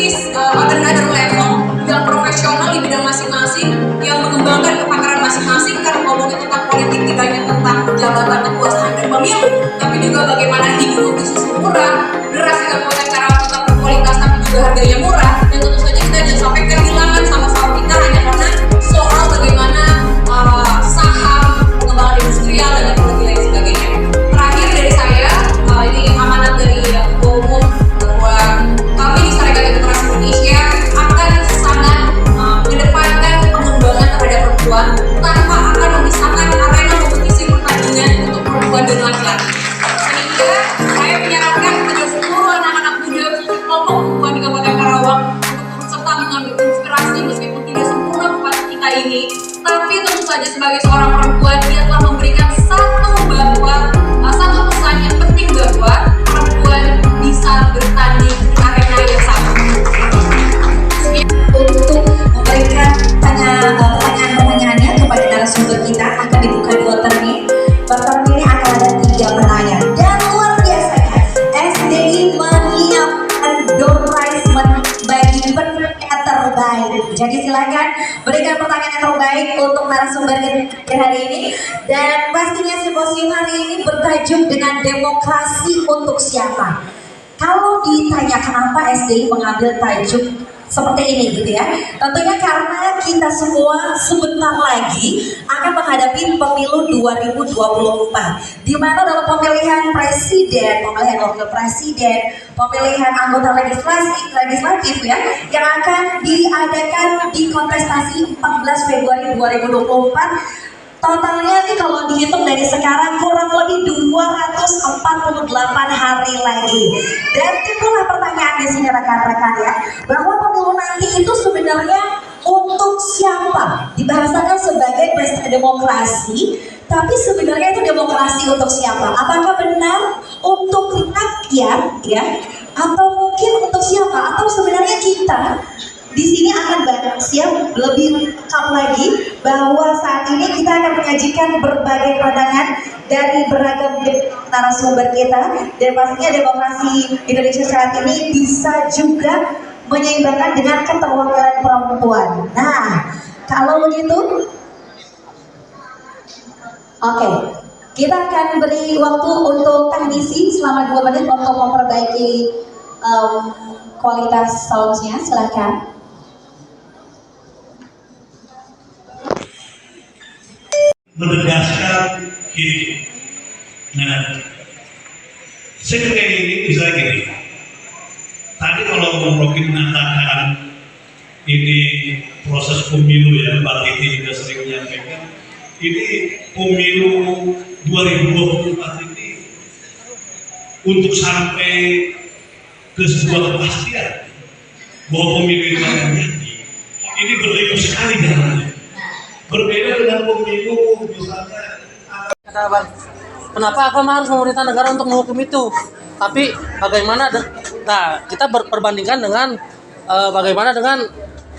aktivis another level yang profesional di bidang masing-masing, yang mengembangkan kepakaran masing-masing. Karena ngomongin tentang politik tidak hanya tentang jabatan kekuasaan dan pemilu, tapi juga bagaimana hidup untuk susu murah, beras dengan konten karakter tetap berkualitas tapi juga harganya murah. Dan tentu saja kita jangan sampai kehilangan sama-sama kita hanya karena soal bagaimana saham, pengembangan industrial dan teknologi lain sebagainya. Terakhir dari saya, ini amanat dari Ketua Umum bahwa kami di Sarekat Demokrasi Indonesia akan sangat mengedepankan pengembangan terhadap perempuan tanpa akan memisahkan arena kompetisi pertandingan untuk perempuan dan laki-laki. Sehingga saya menyarankan kepada seluruh anak-anak muda khusus kelompok perempuan di Kabupaten Karawang untuk turut serta mengambil inspirasi meskipun tidak sempurna tempat kita ini, tapi tentu saja sebagai seorang perempuan dia telah memberikan satu pesan yang penting bahwa perempuan bisa bertanding di arena yang sama. Untuk memberikan pertanyaan-pertanyaannya kepada narasumber kita akan dibuka di waternya. Waternya ini akan ada 3 pertanyaan dan luar biasanya SDI menyiapkan door prize bagi penerima terbaik. Jadi silakan berikan pertanyaan yang terbaik untuk narasumber kita hari ini. Dan pastinya simposium hari ini bertajuk dengan demokrasi untuk siapa. Kalau ditanya kenapa SDI mengambil tajuk seperti ini gitu ya, tentunya karena kita semua sebentar lagi akan menghadapi pemilu 2024, di mana dalam pemilihan presiden, pemilihan wakil presiden, pemilihan anggota legislatif ya, yang akan diadakan di kontestasi 14 Februari 2024. Totalnya nih kalau dihitung dari sekarang kurang lebih 248 hari lagi. Dan timbullah pertanyaan di sini rekan-rekan ya, bahwa pemilu nanti itu sebenarnya untuk siapa? Dibahasakan sebagai pesta demokrasi, tapi sebenarnya itu demokrasi untuk siapa? Apakah benar untuk rakyat ya? Atau mungkin untuk siapa? Atau sebenarnya kita di sini akan siap lebih lengkap lagi bahwa saat ini kita akan menyajikan berbagai pandangan dari beragam narasumber kita, dan pastinya demokrasi Indonesia saat ini bisa juga menyeimbangkan dengan keterwakilan perempuan. Nah, kalau begitu, oke, kita akan beri waktu untuk teknisi selama 2 menit untuk memperbaiki kualitas soundnya. Silakan. Menegaskan hidup. Nah, saya kayak ini bisa gini. Tadi kalau Bung Rocky mengatakan ini proses pemilu ya, Mbak Titi juga sering menyampaikan, ini pemilu 2024 ini untuk sampai ke sebuah kepastian bahwa pemilu itu akan jadi, ini berliku sekali jalannya. Berbeda dengan pemilu misalnya. Kenapa harus memerintah negara untuk menghukum itu? Tapi bagaimana? Nah, kita perbandingkan dengan bagaimana dengan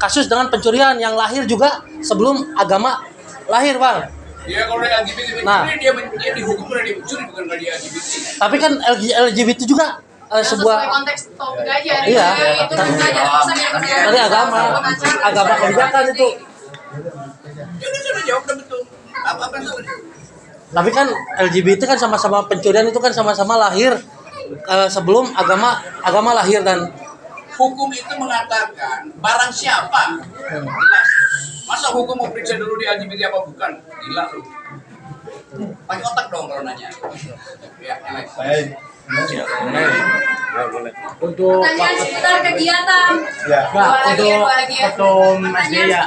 kasus dengan pencurian yang lahir juga sebelum agama lahir, Bang. Ya kalau dia LGBT, nah, dia dihukum karena dia mencuri, bukan karena dia LGBT. Tapi kan LGBT juga sebuah konteks topik aja. Iya. Itu Dari agama kebijakan itu. Ya udah sudah jawab udah betul. Apa salah? Tapi kan LGBT kan sama-sama pencurian itu kan sama-sama lahir sebelum agama lahir, dan Hukum itu mengatakan barang siapa. Jelas. Masa hukum mau periksa dulu di LGBT apa bukan? Gila lu. Pakai otak dong kalau nanya. Ya, baik. Untuk pertanyaan seputar kegiatan. ya, untuk ketum SDI ya.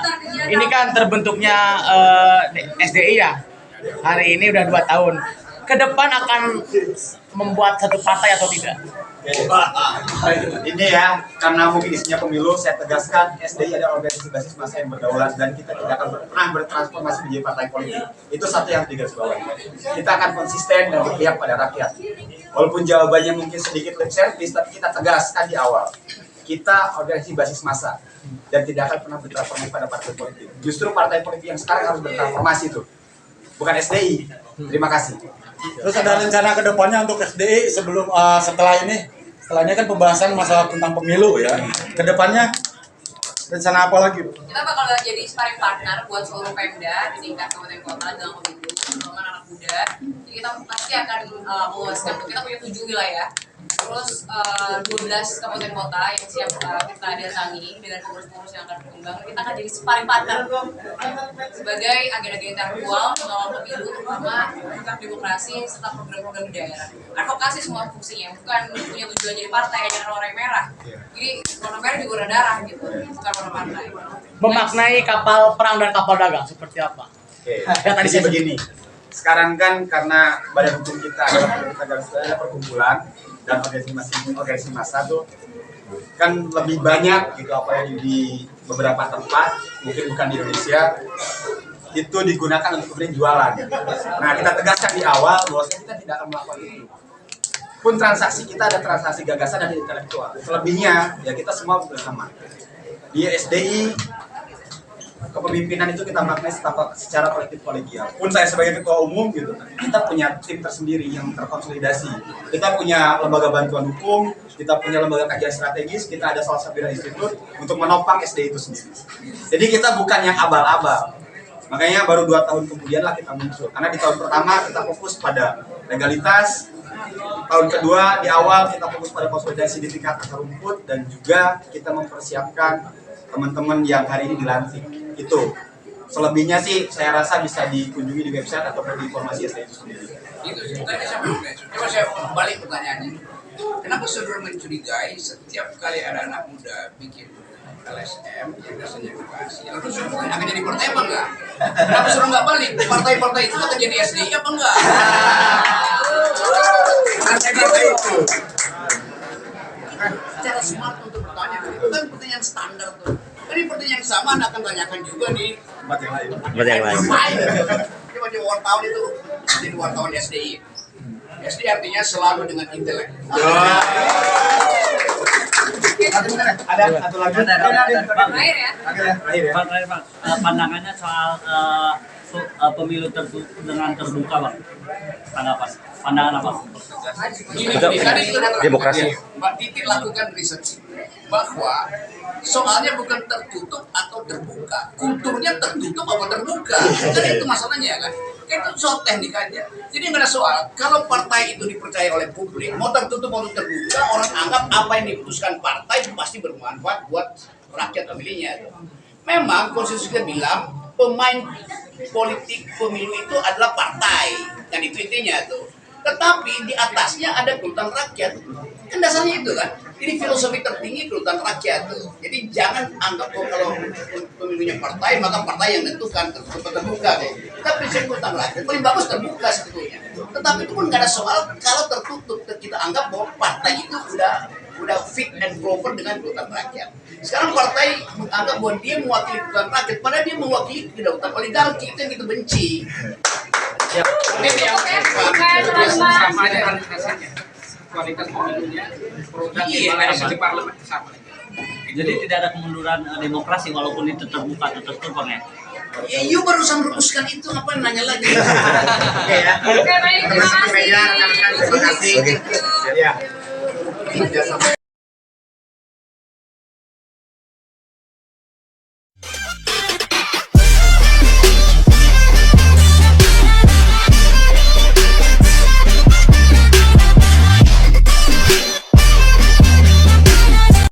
Ini kan terbentuknya SDI ya. Hari ini udah 2 tahun. Ke depan akan membuat satu partai atau tidak? Ini ya, karena mungkin isinya pemilu, saya tegaskan SDI adalah organisasi basis massa yang berdaulat dan kita tidak akan pernah bertransformasi menjadi partai politik. Itu satu yang digarisbawahi. Kita akan konsisten dan berpihak pada rakyat. Walaupun jawabannya mungkin sedikit lip service, tapi kita tegaskan di awal. Kita organisasi basis massa dan tidak akan pernah bertransformasi pada partai politik. Justru partai politik yang sekarang harus bertransformasi itu, bukan SDI. Terima kasih. Terus ada rencana ke depannya untuk SDI setelah ini? setelah ini kan pembahasan masalah tentang pemilu ya. Kedepannya rencana apa lagi? Kita bakal jadi sparring partner buat seluruh Pemda di tingkat kabupaten kota dalam pemilu, terutama anak muda. Jadi kita pasti akan meluaskan, kita punya 7 wilayah, terus 12 kabupaten kota yang siap kita datangi dengan pengurus-pengurus yang akan berkembang. Kita akan jadi sparring partner sebagai agenda-agenda intelektual mengawal pemilu, terutama tentang demokrasi serta program-program di daerah. Advokasi semua fungsinya, bukan punya tujuan jadi partai hanya warna merah. Jadi warna merah juga warna darah gitu, bukan warna partai. Memaknai kapal perang dan kapal dagang seperti apa? Oke, Ya, tadi jadi saya- begini. Sekarang kan karena badan hukum kita adalah perkumpulan dan organisasi massa tuh kan lebih banyak gitu apa yang di beberapa tempat, mungkin bukan di Indonesia, itu digunakan untuk kemudian jualan. Nah, kita tegaskan di awal bahwa kita tidak akan melakukan itu. Pun transaksi kita ada transaksi gagasan dan intelektual. Selebihnya ya kita semua bersama. Di SDI kepemimpinan itu kita maknai secara kolektif kolegial. Pun saya sebagai ketua umum gitu, kita punya tim tersendiri yang terkonsolidasi. Kita punya lembaga bantuan hukum, kita punya lembaga kajian strategis, kita ada salah satu institut untuk menopang SDI itu sendiri. Jadi kita bukan yang abal-abal. Makanya baru 2 tahun kemudian lah kita muncul. Karena di tahun pertama kita fokus pada legalitas, tahun kedua di awal kita fokus pada konsolidasi di tingkat akar rumput, dan juga kita mempersiapkan teman-teman yang hari ini dilantik. Itu selebihnya sih saya rasa bisa dikunjungi di website ataupun di informasi SDI itu sendiri. Itu tadi saya belum. Coba saya balik pertanyaannya. Kenapa saudara mencurigai setiap kali ada anak muda bikin LSM yang biasanya edukasi, lalu saudara akan jadi partai apa enggak? Kenapa saudara nggak balik? Partai-partai itu akan jadi SDI apa enggak? Partai-partai itu. Cara smart untuk bertanya, itu kan pertanyaan standar tuh. Ini pertanyaan yang sama Anda akan tanyakan juga di Tempat yang lain. Coba di wartawan itu, di wartawan SDI. SDI artinya selalu dengan intelek. Ada satu lagi. Terakhir ya. Terakhir ya. Pak, terakhir, Pak. Pandangannya soal pemilu dengan terbuka, Pak. Tanggapan, pandangan apa? Demokrasi. Mbak Titi lakukan riset bahwa soalnya bukan tertutup atau terbuka, kulturnya tertutup atau terbuka. Kan itu masalahnya kan. Itu soal teknik aja. Jadi nggak ada soal. Kalau partai itu dipercaya oleh publik, mau tertutup mau terbuka, orang anggap apa yang diputuskan partai itu pasti bermanfaat buat rakyat pemilihnya. Memang konstitusi kita bilang pemain politik pemilu itu adalah partai, kan itu intinya tuh. Tetapi di atasnya ada kedaulatan rakyat, kan dasarnya itu kan. Jadi filosofi tertinggi kedaulatan rakyat tuh. Jadi jangan anggap kalau pemilunya partai maka partai yang menentukan tertutup terbuka deh. Kita prinsip kedaulatan rakyat paling bagus terbuka sebetulnya. Tetapi itu pun nggak ada soal kalau tertutup kita anggap bahwa partai itu udah fit and proper dengan kedaulatan rakyat. Sekarang partai menganggap bahwa dia mewakili kedaulatan rakyat, padahal dia mewakili kedaulatan oligarki, itu yang kita benci. Ini yang sama aja hasilnya. Kualitas pemilunya, produk di parlemen sama. Jadi tidak ada kemunduran demokrasi walaupun itu terbuka atau tertutup, Bang, ya? Ya, you barusan rumuskan itu apa nanya lagi? Oke ya. Oke, baik, terima kasih. Terima kasih. Ya.